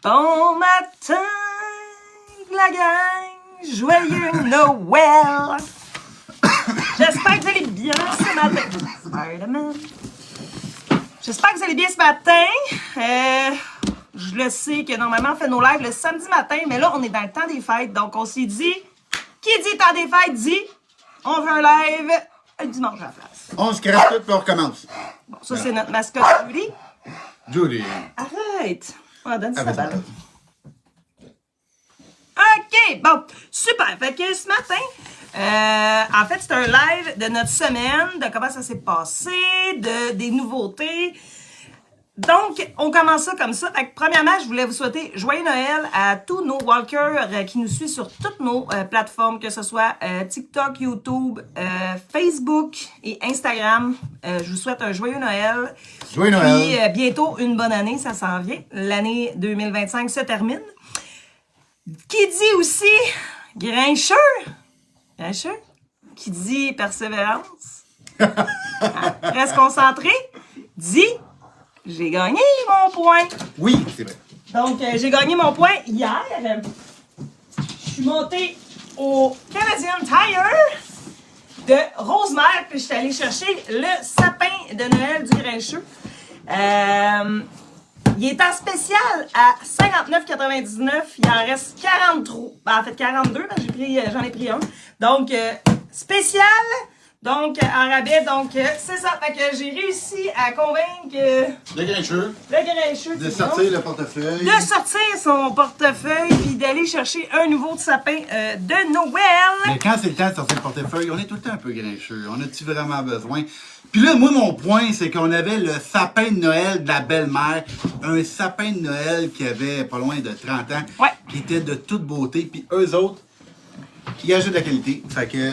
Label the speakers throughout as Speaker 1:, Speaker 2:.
Speaker 1: Bon matin, la gang! Joyeux Noël! J'espère que vous allez bien ce matin. Spider-Man. J'espère que vous allez bien ce matin. Je le sais que normalement on fait nos lives le samedi matin, mais là on est dans le temps des fêtes, donc on s'est dit, qui dit temps des fêtes dit, on fait un live un dimanche à la place.
Speaker 2: On se crache tout puis on recommence.
Speaker 1: Bon, ça c'est notre mascotte Julie.
Speaker 2: Julie.
Speaker 1: Arrête! On donne sa
Speaker 2: Avec ça.
Speaker 1: balle. OK, bon, super. Fait que ce matin, en fait, c'est un live de notre semaine, de comment ça s'est passé, des nouveautés. Donc, on commence ça comme ça. Fait que, premièrement, je voulais vous souhaiter joyeux Noël à tous nos walkers qui nous suivent sur toutes nos plateformes, que ce soit TikTok, YouTube, Facebook et Instagram. Je vous souhaite un joyeux Noël.
Speaker 2: Joyeux Noël.
Speaker 1: Puis, bientôt, une bonne année, ça s'en vient. L'année 2025 se termine. Qui dit aussi grincheux, qui dit persévérance, reste concentré, dit j'ai gagné mon point.
Speaker 2: Oui, c'est vrai.
Speaker 1: Donc, j'ai gagné mon point hier. Je suis montée au Canadian Tire de Rosemère, puis je suis allée chercher le sapin de Noël du Grincheux. Il est en spécial à 59,99. Il en reste 43. Ben, en fait, 42, parce que j'en ai pris un. Donc, spécial. Donc, en rabais. Donc, c'est ça. Fait que j'ai réussi à convaincre
Speaker 2: Le grincheux.
Speaker 1: le
Speaker 2: De sortir le portefeuille.
Speaker 1: de sortir son portefeuille puis d'aller chercher un nouveau sapin de Noël.
Speaker 2: Mais quand c'est le temps de sortir le portefeuille, on est tout le temps un peu grincheux. On a-tu vraiment besoin? Puis là, moi, mon point, c'est qu'on avait le sapin de Noël de la belle-mère. Un sapin de Noël qui avait pas loin de 30 ans.
Speaker 1: Ouais.
Speaker 2: Qui était de toute beauté. Puis eux autres, ils achètent de la qualité. Fait que...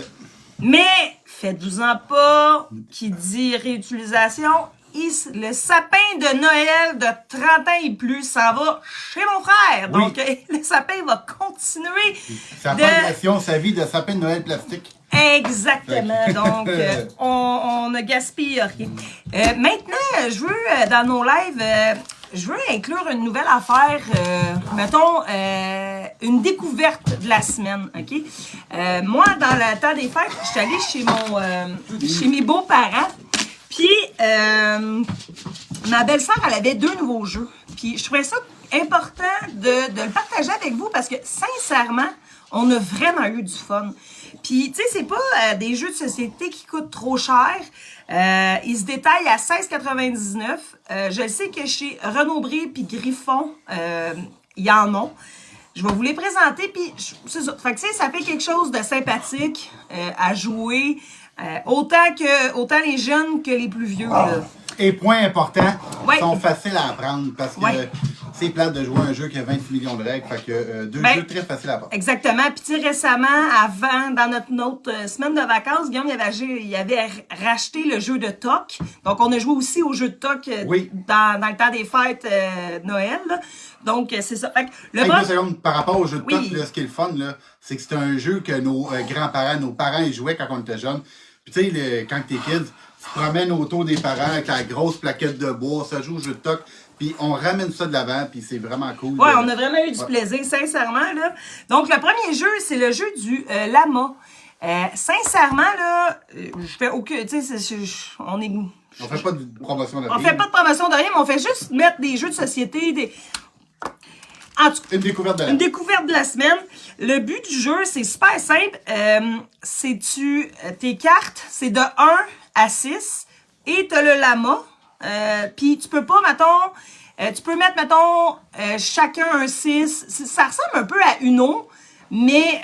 Speaker 1: Mais, faites-vous-en pas, qui dit réutilisation, le sapin de Noël de 30 ans et plus s'en va chez mon frère.
Speaker 2: Oui.
Speaker 1: Donc, le sapin va continuer
Speaker 2: Sa
Speaker 1: de...
Speaker 2: progression, sa vie de sapin de Noël plastique.
Speaker 1: Exactement. Donc, on ne gaspille rien. Maintenant, je veux, dans nos lives, je veux inclure une nouvelle affaire, mettons, une découverte de la semaine, OK? Moi, dans le temps des fêtes, je suis allée chez mes beaux-parents, puis ma belle-sœur, elle avait 2 nouveaux jeux. Puis je trouvais ça important de le partager avec vous parce que, sincèrement, on a vraiment eu du fun. Puis, tu sais, c'est pas des jeux de société qui coûtent trop cher. Ils se détaillent à 16,99. Je sais que chez Renaud-Bré puis Griffon, il y en a. Je vais vous les présenter, puis c'est ça. Fait que, tu sais, ça fait quelque chose de sympathique à jouer. Autant les jeunes que les plus vieux, là.
Speaker 2: Et point important,
Speaker 1: Ouais.
Speaker 2: ils sont faciles à apprendre parce que
Speaker 1: Ouais.
Speaker 2: c'est plate de jouer à un jeu qui a 28 millions de règles. Fait que 2
Speaker 1: Ben,
Speaker 2: jeux très faciles à apprendre.
Speaker 1: Exactement. Puis tu sais, récemment, avant, dans notre semaine de vacances, Guillaume, il avait racheté le jeu de Toc. Donc, on a joué aussi au jeu de Toc
Speaker 2: Oui.
Speaker 1: dans le temps des fêtes Noël. Là. Donc, c'est ça. Fait que le
Speaker 2: Hey,
Speaker 1: bon-
Speaker 2: 2 secondes, par rapport au jeu de
Speaker 1: Oui.
Speaker 2: Toc, là, ce qui est le fun, là, c'est que c'est un jeu que nos grands-parents, nos parents, ils jouaient quand on était jeunes. Puis tu sais, quand t'es kids, tu te promènes autour des parents avec la grosse plaquette de bois, ça joue au jeu de Toc. Puis on ramène ça de l'avant, puis c'est vraiment cool.
Speaker 1: Ouais, on a vraiment eu du plaisir, sincèrement. Là. Donc, le premier jeu, c'est le jeu du lama. Sincèrement, là, je fais aucun... Tu sais, on est...
Speaker 2: On fait pas de promotion de
Speaker 1: On fait pas de promotion de rien, mais on fait juste mettre des jeux de société, En tout cas,
Speaker 2: Une découverte de la
Speaker 1: une découverte de la semaine. Le but du jeu, c'est super simple. Tes cartes, c'est de 1 à 6 et t'as le lama. Puis tu peux pas, mettons, tu peux mettre, mettons, chacun un 6. Ça ressemble un peu à Uno, mais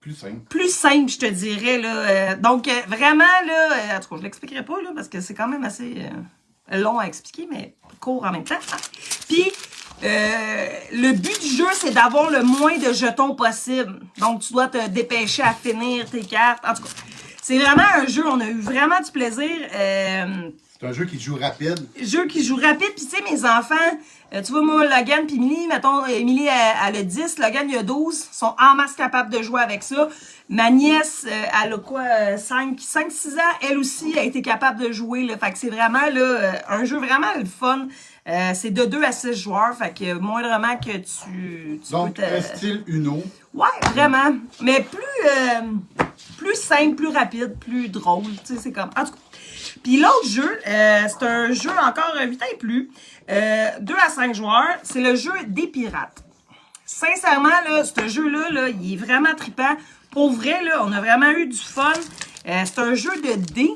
Speaker 2: plus simple.
Speaker 1: plus simple, je te dirais. Là. Donc, vraiment, là, en tout cas, je l'expliquerai pas, là, parce que c'est quand même assez long à expliquer, mais court en même temps. Puis, le but du jeu, c'est d'avoir le moins de jetons possible. Donc, tu dois te dépêcher à finir tes cartes. En tout cas, c'est vraiment un jeu, on a eu vraiment du plaisir.
Speaker 2: C'est un jeu qui joue rapide.
Speaker 1: Jeu qui joue rapide, puis tu sais, mes enfants, tu vois, moi, Logan puis Émilie, mettons, Émilie, elle a 10, Logan, il a 12, sont en masse capables de jouer avec ça. Ma nièce, elle a quoi, 5-6 ans, elle aussi a été capable de jouer, là. Fait que c'est vraiment, là, un jeu vraiment le fun. C'est de 2 à 6 joueurs, fait que moindrement que tu
Speaker 2: Donc,
Speaker 1: peux
Speaker 2: un style Uno.
Speaker 1: Ouais, vraiment. Mais plus simple, plus rapide, plus drôle. Tu sais, c'est comme. En tout cas. Puis l'autre jeu, c'est un jeu encore 8 ans et plus. 2 à 5 joueurs. C'est le jeu des pirates. Sincèrement, là, ce jeu-là, là, il est vraiment trippant. Pour vrai, là, on a vraiment eu du fun. C'est un jeu de dés.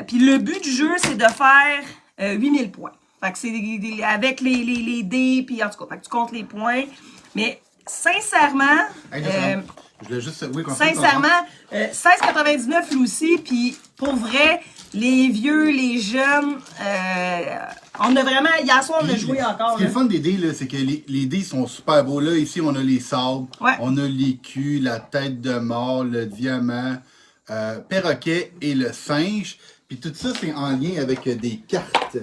Speaker 1: Puis le but du jeu, c'est de faire 8000 points. Fait que c'est avec les dés, puis en tout cas, fait que tu comptes les points. Mais sincèrement,
Speaker 2: je voulais juste, oui,
Speaker 1: sincèrement, 16,99 lui aussi, puis pour vrai, les vieux, les jeunes, on a vraiment, hier soir, on a joué encore.
Speaker 2: Ce qui est le fun des dés, c'est que les dés sont super beaux. Là, ici, on a les sabres, on a l'écu, la tête de mort, le diamant, perroquet et le singe. Puis tout ça, c'est en lien avec des cartes.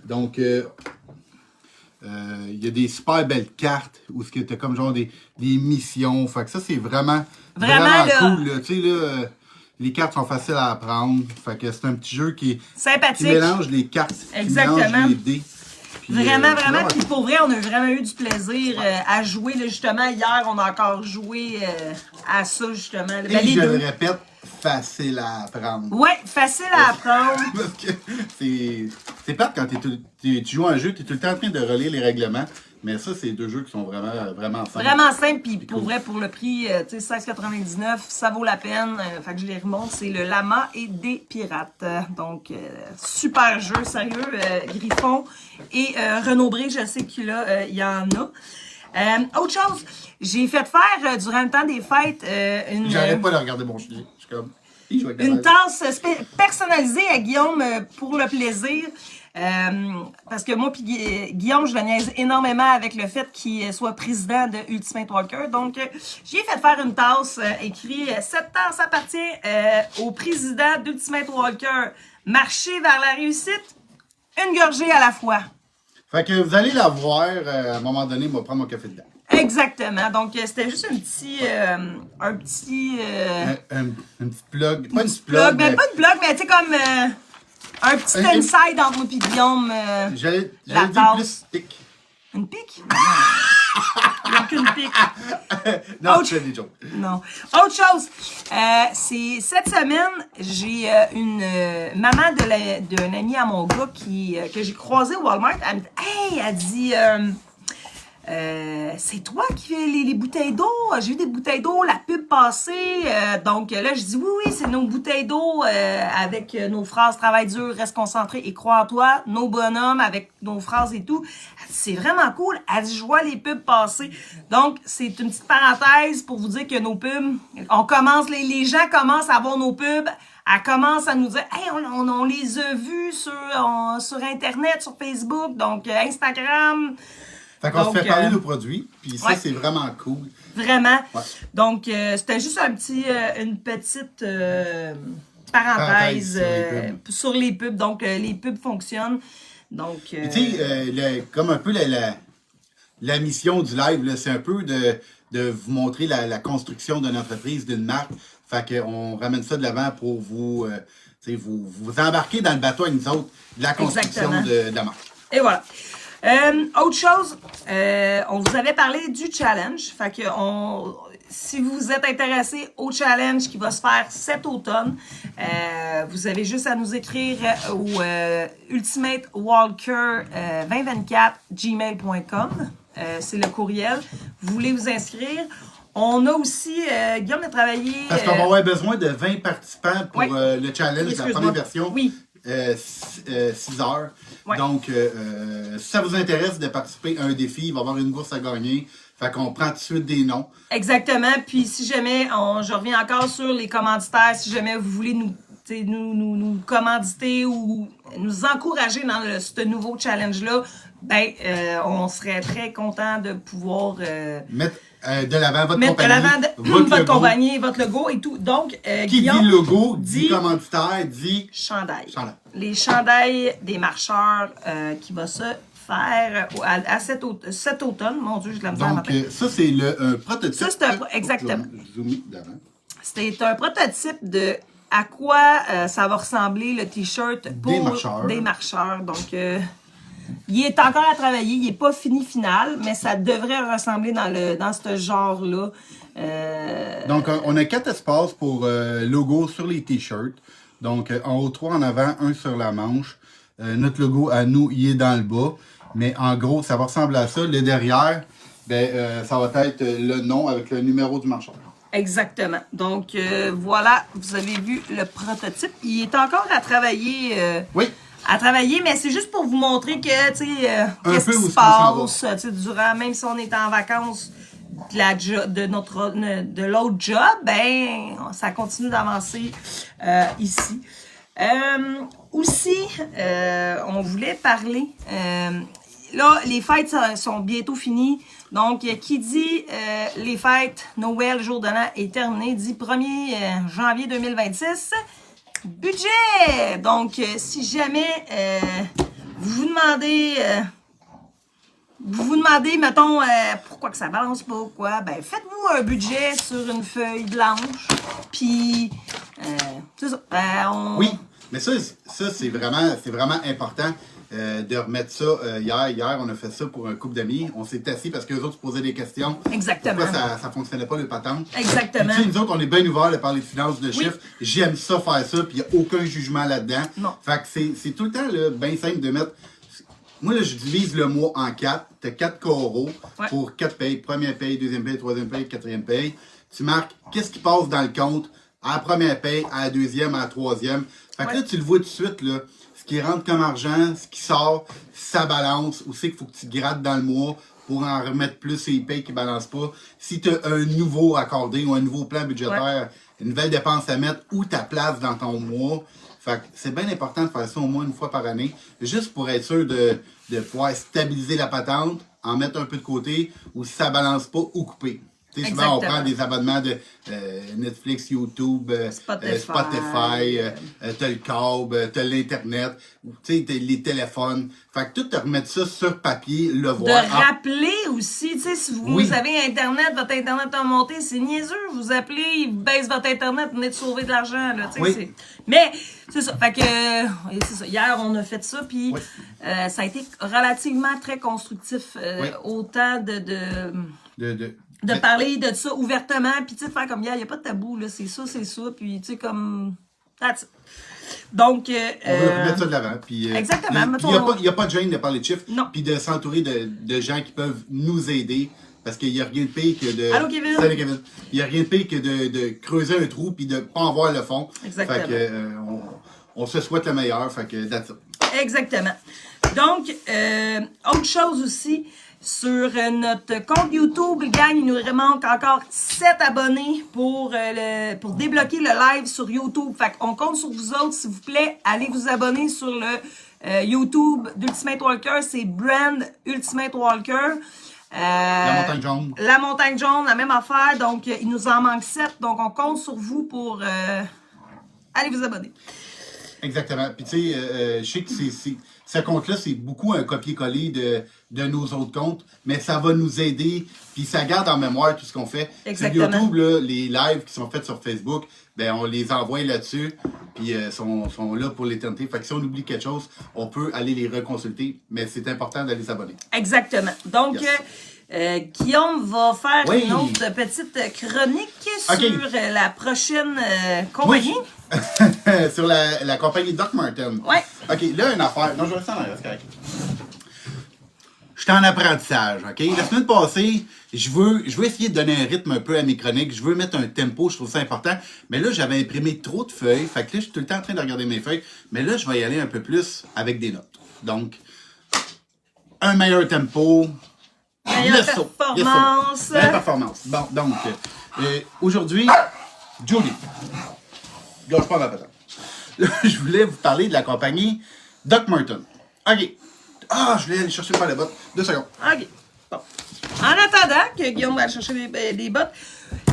Speaker 2: Donc, il y a des super belles cartes où tu as comme genre des missions. Fait que ça, c'est vraiment cool. Tu sais, là, les cartes sont faciles à apprendre. Fait que c'est un petit jeu qui mélange les cartes, qui mélange les dés. Puis,
Speaker 1: vraiment. Puis pour vrai, on a vraiment eu du plaisir à jouer. Là, justement, hier, on a encore joué à ça, justement.
Speaker 2: Et je le répète, facile à apprendre.
Speaker 1: Ouais, facile à apprendre.
Speaker 2: Parce que c'est plate quand tu joues à un jeu, tu es tout le temps en train de relire les règlements. Mais ça, c'est 2 jeux qui sont vraiment simples.
Speaker 1: Vraiment simple, puis pour vrai, pour le prix, tu sais, 16,99, ça vaut la peine. Fait que je les remonte, c'est le Lama et des pirates. Donc, super jeu, sérieux. Griffon et Renaud-Bré, je sais qu'il y en a. Autre chose, j'ai fait faire durant le temps des fêtes une...
Speaker 2: J'arrête pas de regarder mon chien. Je suis comme...
Speaker 1: Une tasse personnalisée à Guillaume pour le plaisir. Parce que moi puis Guillaume, je le niaise énormément avec le fait qu'il soit président de Ultimate Walker. Donc, j'ai fait faire une tasse écrit « Cette tasse appartient au président d'Ultimate Walker. Marcher vers la réussite, une gorgée à la fois. »
Speaker 2: Fait que vous allez la voir, à un moment donné, on va prendre mon café dedans.
Speaker 1: Exactement. Donc, c'était juste un petit
Speaker 2: plug. Pas une petite plug.
Speaker 1: Mais pas une plug, mais tu sais, comme un petit inside entre moi et Guillaume.
Speaker 2: J'allais dire plus pique.
Speaker 1: Une pique? Il n'y a qu'une pique.
Speaker 2: Non, je fais des jokes.
Speaker 1: Non. Autre chose, c'est cette semaine, j'ai une maman d'un ami à mon gars que j'ai croisé au Walmart. Elle me dit, hey, elle dit, c'est toi qui fais les bouteilles d'eau? J'ai eu des bouteilles d'eau, la pub passée. Donc là, je dis oui, c'est nos bouteilles d'eau avec nos phrases travail dur, reste concentré et crois en toi. Nos bonhommes avec nos phrases et tout. Elle dit, c'est vraiment cool. Elle dit, je vois les pubs passer. Donc, c'est une petite parenthèse pour vous dire que nos pubs, les gens commencent à voir nos pubs. Elle commence à nous dire, hey, on les a vus sur Internet, sur Facebook, donc Instagram.
Speaker 2: Fait qu'on se fait parler de nos produits, puis ça, c'est vraiment cool.
Speaker 1: Vraiment.
Speaker 2: Ouais.
Speaker 1: Donc, c'était juste une petite parenthèse sur les pubs. Donc, les pubs fonctionnent. Donc,
Speaker 2: tu sais, comme un peu la mission du live, c'est un peu de vous montrer la construction d'une entreprise, d'une marque. Fait qu'on ramène ça de l'avant pour vous embarquer dans le bateau avec nous autres de la construction de la marque.
Speaker 1: Et voilà. Autre chose, on vous avait parlé du challenge. Fait que si vous êtes intéressé au challenge qui va se faire cet automne, vous avez juste à nous écrire au ultimatewalker2024gmail.com. C'est le courriel. Vous voulez vous inscrire? On a aussi, Guillaume a travaillé...
Speaker 2: Parce qu'on va avoir besoin de 20 participants pour le challenge, la première version.
Speaker 1: Oui.
Speaker 2: 6 heures.
Speaker 1: Ouais.
Speaker 2: Donc, si ça vous intéresse de participer à un défi, il va y avoir une bourse à gagner. Fait qu'on prend tout de suite des noms.
Speaker 1: Exactement. Puis si jamais, je reviens encore sur les commanditaires, si jamais vous voulez nous commanditer ou nous encourager dans ce nouveau challenge-là, on serait très content de pouvoir...
Speaker 2: mettre de l'avant votre
Speaker 1: mettre
Speaker 2: compagnie,
Speaker 1: votre compagnie, votre logo et tout. Donc,
Speaker 2: qui
Speaker 1: Guillaume
Speaker 2: dit logo, dit commanditaire, dit
Speaker 1: chandail. Les chandails des marcheurs qui va se faire à cet automne. Mon Dieu, j'ai de la misère.
Speaker 2: Donc, ça, c'est un prototype.
Speaker 1: Ça, c'est exactement.
Speaker 2: Zoomé d'avant.
Speaker 1: C'est un prototype de à quoi ça va ressembler le t-shirt pour
Speaker 2: des marcheurs.
Speaker 1: Donc, Il est encore à travailler, il n'est pas fini final, mais ça devrait ressembler dans ce genre-là.
Speaker 2: Donc, on a 4 espaces pour logo sur les t-shirts. Donc, en haut 3 en avant, 1 sur la manche. Notre logo à nous, il est dans le bas. Mais en gros, ça va ressembler à ça. Le derrière, ça va être le nom avec le numéro du marcheur.
Speaker 1: Exactement. Donc, voilà, vous avez vu le prototype. Il est encore à travailler.
Speaker 2: Oui.
Speaker 1: À travailler, mais c'est juste pour vous montrer que, tu sais, qu'est-ce qui se passe, tu sais, durant, même si on est en vacances de l'autre job, ça continue d'avancer ici. Aussi, on voulait parler, là, les fêtes sont bientôt finies, donc qui dit les fêtes, Noël, jour de l'an est terminé, dit 1er janvier 2026, budget! Donc, si jamais vous vous demandez, mettons, pourquoi que ça balance pas ou quoi, faites-vous un budget sur une feuille blanche, puis c'est ça.
Speaker 2: Oui, mais ça c'est vraiment important de remettre ça. Hier, on a fait ça pour un couple d'amis. On s'est assis parce qu'eux autres se posaient des questions.
Speaker 1: Exactement.
Speaker 2: Pourquoi ça fonctionnait pas, le patente.
Speaker 1: Exactement.
Speaker 2: Puis, nous autres, on est bien ouverts de parler de finances, de chiffres. J'aime ça, faire ça, puis il n'y a aucun jugement là-dedans.
Speaker 1: Non.
Speaker 2: Fait que c'est tout le temps bien simple de mettre... Moi, là, je divise le mois en 4. Tu as 4 coraux pour 4 payes. Première paye, deuxième paye, troisième paye, quatrième paye. Tu marques qu'est-ce qui passe dans le compte à la première paye, à la deuxième, à la troisième. Fait que là, tu le vois tout de suite, là. Ce qui rentre comme argent, ce qui sort, ça balance. Où c'est qu'il faut que tu grattes dans le mois pour en remettre plus les payes qui ne balancent pas. Si tu as un nouveau accordé ou un nouveau plan budgétaire, une nouvelle dépense à mettre, où ta place dans ton mois. Fait que c'est bien important de faire ça au moins une fois par année, juste pour être sûr de pouvoir stabiliser la patente, en mettre un peu de côté, ou si ça ne balance pas, ou couper. Tu sais, souvent, on prend des abonnements de Netflix, YouTube, Spotify, t'as le câble, t'as l'Internet, tu sais, les téléphones. Fait que tout te remettre ça sur papier, le voir.
Speaker 1: De rappeler aussi, tu sais, si vous avez Internet, votre Internet a monté, c'est niaiseux. Vous appelez, ils baissent votre Internet, vous venez de sauver de l'argent, là, tu sais. Mais, c'est ça. Fait que, c'est ça. Hier, on a fait ça, puis ça a été relativement très constructif. Autant de parler de ça ouvertement, puis tu sais, de faire comme, il n'y a pas de tabou, là, c'est ça, puis tu sais, comme, that's it. Donc,
Speaker 2: on veut remettre ça de l'avant, puis
Speaker 1: exactement.
Speaker 2: Il n'y a pas de gêne de parler de chiffres, puis de s'entourer de gens qui peuvent nous aider, parce qu'il n'y a rien de pire que de...
Speaker 1: Allô, Kevin!
Speaker 2: Salut, Kevin! Il n'y a rien de pire que de creuser un trou, puis de ne pas en voir le fond.
Speaker 1: Exactement.
Speaker 2: Fait que, on se souhaite le meilleur, fait que that's it.
Speaker 1: Exactement. Donc, autre chose aussi, sur notre compte YouTube, gang, il nous manque encore 7 abonnés pour débloquer le live sur YouTube. Fait qu'on compte sur vous autres, s'il vous plaît. Allez vous abonner sur le YouTube d'Ultimate Walker. C'est Brand Ultimate Walker.
Speaker 2: La montagne jaune.
Speaker 1: La montagne jaune, la même affaire. Donc, il nous en manque 7. Donc, on compte sur vous pour aller vous abonner.
Speaker 2: Exactement. Puis, tu sais, je sais que ce compte-là, c'est beaucoup un copier-coller de nos autres comptes, mais ça va nous aider, puis ça garde en mémoire tout ce qu'on fait.
Speaker 1: Exactement.
Speaker 2: Sur YouTube, là, les lives qui sont faits sur Facebook, on les envoie là-dessus, puis sont là pour l'éternité. Fait que si on oublie quelque chose, on peut aller les reconsulter, mais c'est important d'aller s'abonner. Exactement.
Speaker 1: Donc, Guillaume va faire une autre petite chronique sur la prochaine compagnie.
Speaker 2: Sur la compagnie Doc Martin.
Speaker 1: Oui.
Speaker 2: OK, là, une affaire. Non, je vais rester en arrière, c'est correct. Je suis en apprentissage, OK? La semaine passée, je veux essayer de donner un rythme un peu à mes chroniques. Je veux mettre un tempo, je trouve ça important. Mais là, j'avais imprimé trop de feuilles. Fait que là, je suis tout le temps en train de regarder mes feuilles. Mais là, je vais y aller un peu plus avec des notes. Donc, un meilleur tempo.
Speaker 1: Meilleure performance.
Speaker 2: Meilleure performance. Bon, donc, aujourd'hui, Julie. Gâche pas ma patate. Là, je voulais vous parler de la compagnie Doc Martin. OK. Ah, je voulais aller chercher par les bottes. 2 secondes.
Speaker 1: OK. Bon. En attendant que Guillaume va aller chercher des bottes,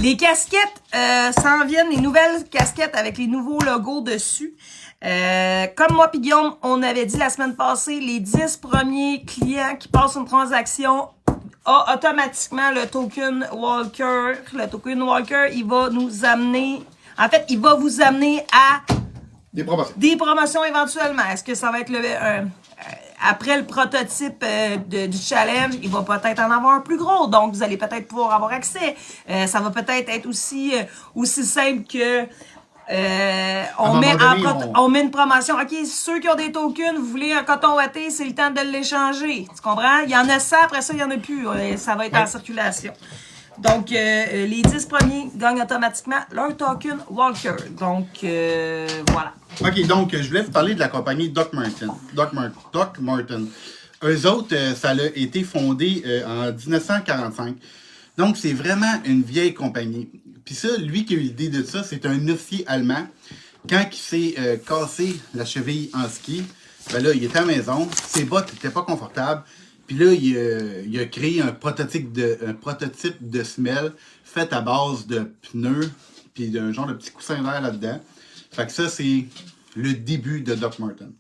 Speaker 1: les casquettes s'en viennent, les nouvelles casquettes avec les nouveaux logos dessus. Comme moi et Guillaume, on avait dit la semaine passée, les 10 premiers clients qui passent une transaction ont automatiquement le token Walker. Le token Walker, il va nous amener... En fait, il va vous amener à
Speaker 2: des promotions.
Speaker 1: Des promotions éventuellement. Est-ce que ça va être après le prototype du challenge, il va peut-être en avoir un plus gros. Donc, vous allez peut-être pouvoir avoir accès. Ça va peut-être être aussi simple que on met une promotion. OK, ceux qui ont des tokens, vous voulez un coton watté, c'est le temps de l'échanger. Tu comprends? Il y en a 100, après ça, il n'y en a plus. Ça va être en circulation. Donc, les 10 premiers gagnent automatiquement leur token Walker. Donc, voilà.
Speaker 2: OK, donc, je voulais vous parler de la compagnie Doc Martin. Eux autres, ça a été fondé en 1945. Donc, c'est vraiment une vieille compagnie. Puis ça, lui qui a eu l'idée de ça, c'est un officier allemand. Quand il s'est cassé la cheville en ski, ben là, il était à la maison, ses bottes n'étaient pas confortables. Puis là, il a créé un prototype de semelle fait à base de pneus, puis d'un genre de petit coussin d'air là-dedans. Fait que ça, c'est le début de Doc Martin.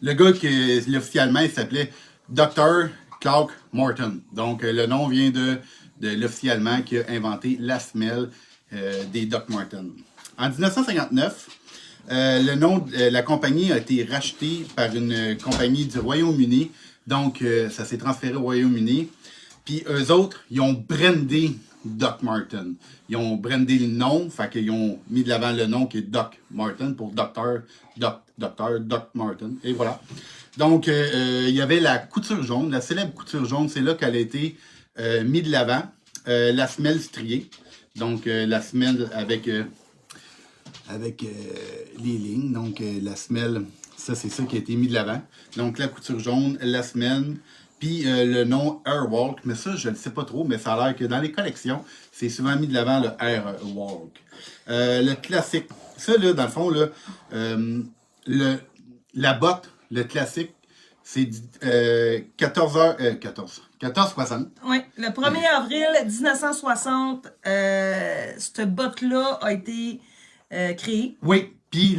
Speaker 2: Le gars qui officiellement, il s'appelait Dr. Clark Morton. Donc, le nom vient de l'officier allemand qui a inventé la semelle des Doc Martin. En 1959, le nom de la compagnie a été racheté par une compagnie du Royaume-Uni. Donc, ça s'est transféré au Royaume-Uni. Puis, eux autres, ils ont brandé Doc Martin. Ils ont brandé le nom, fait qu'ils ont mis de l'avant le nom qui est Doc Martin pour Doc Martin. Et voilà. Donc, il y avait la couture jaune, la célèbre couture jaune, c'est là qu'elle a été mise de l'avant. La semelle striée. Donc, la semelle avec les lignes. Donc, la semelle, ça, c'est ça qui a été mis de l'avant. Donc, la couture jaune, la semelle, puis le nom Airwalk. Mais ça, je ne sais pas trop, mais ça a l'air que dans les collections, c'est souvent mis de l'avant le Airwalk. Le classique. Ça, là, dans le fond, là, la botte, le classique, c'est 1460.
Speaker 1: Oui, le 1er avril 1960, cette botte-là a été créée.
Speaker 2: Oui, puis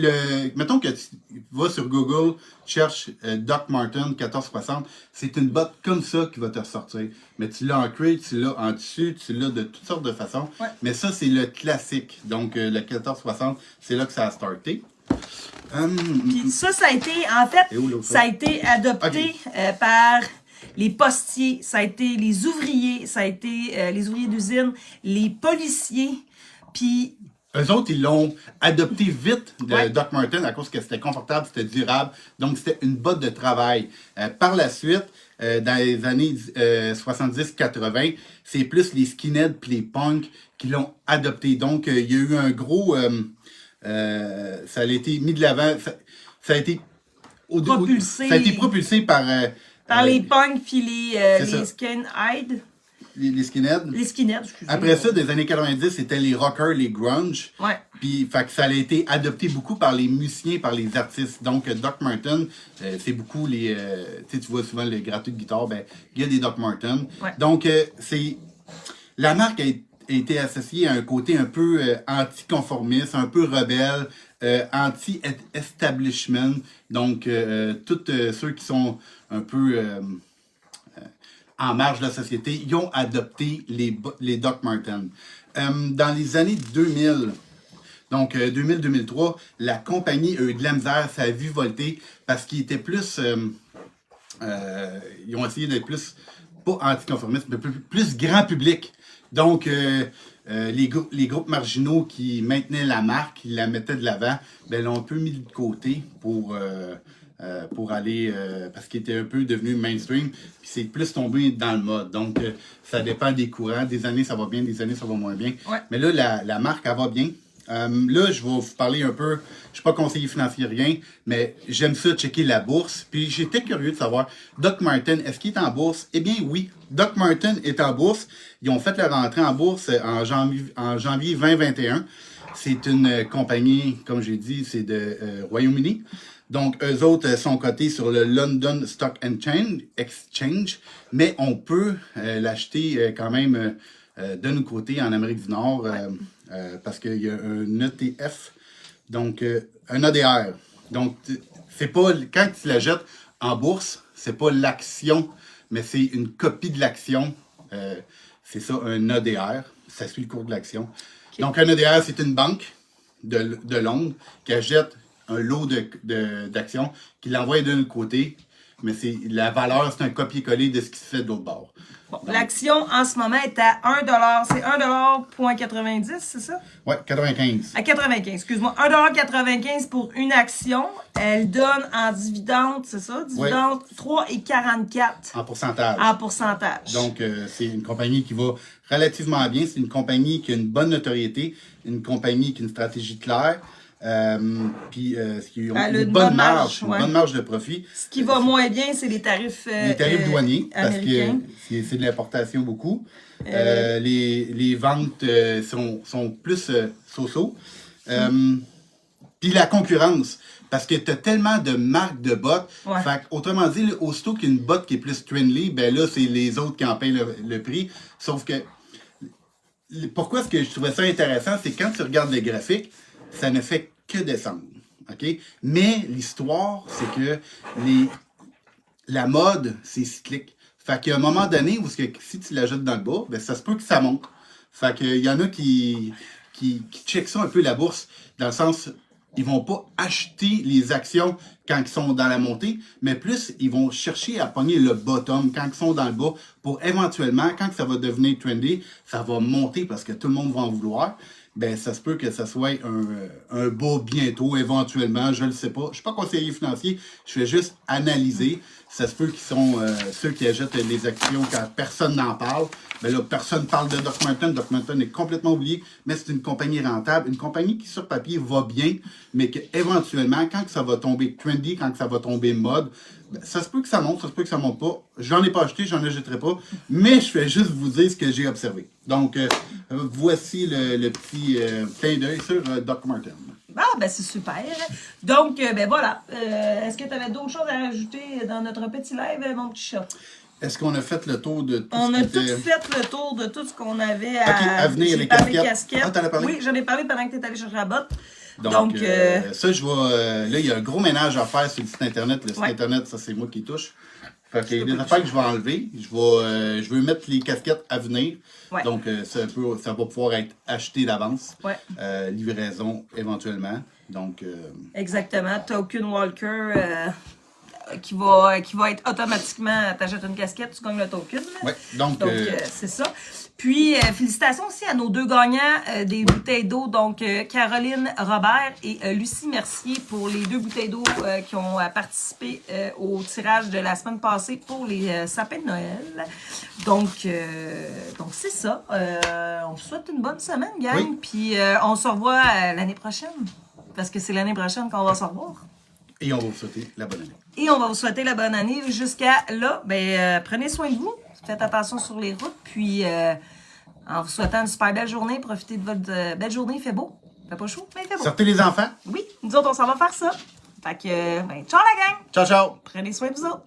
Speaker 2: mettons que tu vas sur Google, cherche Doc Martin 1460, c'est une botte comme ça qui va te ressortir. Mais tu l'as en crate, tu l'as en tissu, tu l'as de toutes sortes de façons.
Speaker 1: Ouais.
Speaker 2: Mais ça, c'est le classique. Donc, le 1460, c'est là que ça a starté.
Speaker 1: Puis ça a été, en fait, ça a été adopté par les postiers, ça a été les ouvriers, ça a été les ouvriers d'usine, les policiers, puis...
Speaker 2: Eux autres, ils l'ont adopté vite de Doc Martin à cause que c'était confortable, c'était durable. Donc, c'était une botte de travail. Par la suite, dans les années 70-80, c'est plus les skinheads puis les punks qui l'ont adopté. Donc, il y a eu un gros... ça a été mis de l'avant. Ça a été
Speaker 1: propulsé.
Speaker 2: Ça a été propulsé par
Speaker 1: les punks puis les skinheads.
Speaker 2: Les skinheads.
Speaker 1: Les skinheads, excusez-moi.
Speaker 2: Après ça, des années 90, c'était les rockers, les grunge.
Speaker 1: Ouais.
Speaker 2: Puis, fait que ça a été adopté beaucoup par les musiciens, par les artistes. Donc, Doc Martin, c'est beaucoup les... tu vois souvent le gratteux de guitare, ben, il y a des Doc Martin.
Speaker 1: Ouais.
Speaker 2: Donc, c'est... La marque a été associée à un côté un peu anticonformiste, un peu rebelle, anti-establishment. Donc, tous ceux qui sont un peu... en marge de la société, ils ont adopté les Doc Martin. Dans les années 2000, donc 2000-2003, la compagnie a eu de la misère, ça a vu volter parce qu'ils étaient plus... ils ont essayé d'être plus, pas anticonformistes, mais plus grand public. Donc, les groupes marginaux qui maintenaient la marque, qui la mettaient de l'avant, ben, l'ont un peu mis de côté pour aller, parce qu'il était un peu devenu mainstream, puis c'est plus tombé dans le mode. Donc, ça dépend des courants. Des années, ça va bien, des années, ça va moins bien.
Speaker 1: Ouais.
Speaker 2: Mais là, la marque, elle va bien. Là, je vais vous parler un peu, je suis pas conseiller financier, rien, mais j'aime ça checker la bourse. Puis j'étais curieux de savoir, Doc Martin, est-ce qu'il est en bourse? Eh bien oui, Doc Martin est en bourse. Ils ont fait leur entrée en bourse en janvier 2021. C'est une compagnie, comme j'ai dit, c'est de Royaume-Uni. Donc, eux autres sont cotés sur le London Stock Exchange, mais on peut l'acheter quand même de nos côtés en Amérique du Nord, parce qu'il y a un ETF, donc un ADR. Donc, c'est pas quand tu l'achètes en bourse, c'est pas l'action, mais c'est une copie de l'action. C'est ça, un ADR. Ça suit le cours de l'action. Okay. Donc, un ADR, c'est une banque de Londres qui achète un lot d'actions, qui l'envoie d'un côté. mais la valeur, c'est un copier-coller de ce qui se fait de l'autre bord.
Speaker 1: Bon, l'action en ce moment est à 1$. C'est 1,90$, c'est ça?
Speaker 2: Ouais, 95.
Speaker 1: À 95, excuse-moi. 1,95$ pour une action. Elle donne en dividende, c'est ça? Dividende 3,44$
Speaker 2: En pourcentage.
Speaker 1: en pourcentage.
Speaker 2: Donc, c'est une compagnie qui va relativement bien. C'est une compagnie qui a une bonne notoriété, une compagnie qui a une stratégie claire. Puis, qui ont une bonne marge,
Speaker 1: ouais.
Speaker 2: Une bonne marge de profit.
Speaker 1: Ce qui va moins bien, c'est les tarifs
Speaker 2: douaniers,
Speaker 1: américains.
Speaker 2: Parce que c'est de l'importation beaucoup. Les ventes sont plus so-so. Puis la concurrence, parce que tu as tellement de marques de bottes.
Speaker 1: Ouais.
Speaker 2: Fait autrement dit, aussitôt qu'il y a une botte qui est plus trendy, ben là, c'est les autres qui en payent le prix. Sauf que, pourquoi est-ce que je trouvais ça intéressant, c'est quand tu regardes les graphiques, ça ne fait que descendre. OK? Mais l'histoire, c'est que la mode, c'est cyclique. Fait qu'à un moment donné, où si tu l'ajoutes dans le bas, ben ça se peut que ça monte. Fait qu'il y en a qui checkent ça un peu la bourse, dans le sens, ils vont pas acheter les actions quand ils sont dans la montée, mais plus, ils vont chercher à pogner le bottom quand ils sont dans le bas, pour éventuellement, quand ça va devenir trendy, ça va monter parce que tout le monde va en vouloir. Ben, ça se peut que ça soit un bas bientôt, éventuellement, je ne le sais pas. Je ne suis pas conseiller financier, je fais juste analyser. Ça se peut qu'ils sont ceux qui achètent les actions quand personne n'en parle. Ben là, personne parle de Doc Martin. Doc Martin est complètement oublié, mais c'est une compagnie rentable, une compagnie qui, sur papier, va bien, mais qu'éventuellement, quand ça va tomber trendy, quand ça va tomber mode, ben, ça se peut que ça monte, ça se peut que ça monte pas. J'en ai pas acheté, j'en achèterai pas, mais je fais juste vous dire ce que j'ai observé. Donc, voici le petit clin d'œil sur Doc Martin.
Speaker 1: Ah, ben c'est super. Donc, ben voilà. Est-ce que tu avais d'autres choses à rajouter dans notre petit live, mon petit chat?
Speaker 2: Est-ce qu'on a fait le tour de tout
Speaker 1: On
Speaker 2: ce
Speaker 1: a
Speaker 2: qui
Speaker 1: tout
Speaker 2: était...
Speaker 1: fait le tour de tout ce qu'on avait
Speaker 2: à venir,
Speaker 1: J'ai
Speaker 2: les
Speaker 1: parlé
Speaker 2: casquettes. Ah, t'en as parlé?
Speaker 1: Oui, j'en ai parlé pendant que tu étais allé chercher la botte.
Speaker 2: Donc ça, je vais... là, il y a un gros ménage à faire sur le site Internet. Le site Internet, ça, c'est moi qui touche. Fait qu'il y a des affaires que je vais enlever. Je vais mettre les casquettes à venir.
Speaker 1: Ouais.
Speaker 2: Donc, ça va pouvoir être acheté d'avance.
Speaker 1: Ouais.
Speaker 2: Livraison, éventuellement. Donc...
Speaker 1: Exactement. Token Walker... qui va être automatiquement, t'achètes une casquette, tu gagnes le token.
Speaker 2: Oui, donc
Speaker 1: c'est ça. Puis, félicitations aussi à nos deux gagnants des bouteilles d'eau, donc Caroline Robert et Lucie Mercier pour les 2 bouteilles d'eau qui ont participé au tirage de la semaine passée pour les sapins de Noël. Donc c'est ça. On vous souhaite une bonne semaine, gang.
Speaker 2: Oui.
Speaker 1: Puis, on se revoit l'année prochaine. Parce que c'est l'année prochaine qu'on va se revoir.
Speaker 2: Et on va vous souhaiter la bonne année.
Speaker 1: Et on va vous souhaiter la bonne année. Jusqu'à là, ben, prenez soin de vous. Faites attention sur les routes. Puis, en vous souhaitant une super belle journée, profitez de votre belle journée. Il fait beau. Il fait pas chaud, mais il fait beau.
Speaker 2: Sortez les enfants.
Speaker 1: Oui, nous autres, on s'en va faire ça. Fait que, ben, ciao la gang!
Speaker 2: Ciao, ciao!
Speaker 1: Prenez soin de vous autres.